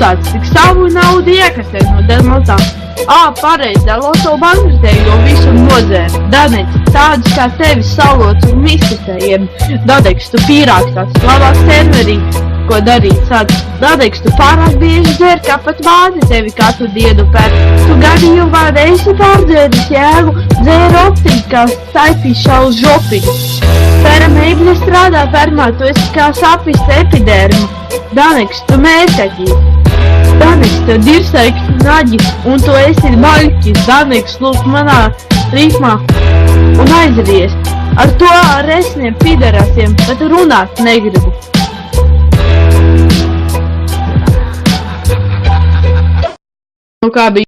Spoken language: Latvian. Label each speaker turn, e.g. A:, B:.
A: tāds tik savu naudu iekasē no delmotām. Pareizi, loto bankrotēja, jo visu nozēra. Daniks, tādus kā tevis salots un izputējiem. Daniks, tu pīrāks tāds labāk serverī, ko darīt sāc. Daniks, tu pārāk bieži dzer, kā pat māte tevi katru dienu pēc. Tu gadījumā neesi pārdzēris jēgu, dzēri optiņu, kā saipīšā uz žopiņu. Pēra meibļa strādā fermā, tu esi kā sapis epiderma. Daniks, tu mēskaķīs. Daniks, tev divsaikti naģi, un tu esi baļķis. Daniks, lūk manā rīkmā un aizries. Ar to ar esniem piderasiem, bet runāt negribu. Nu kā bija?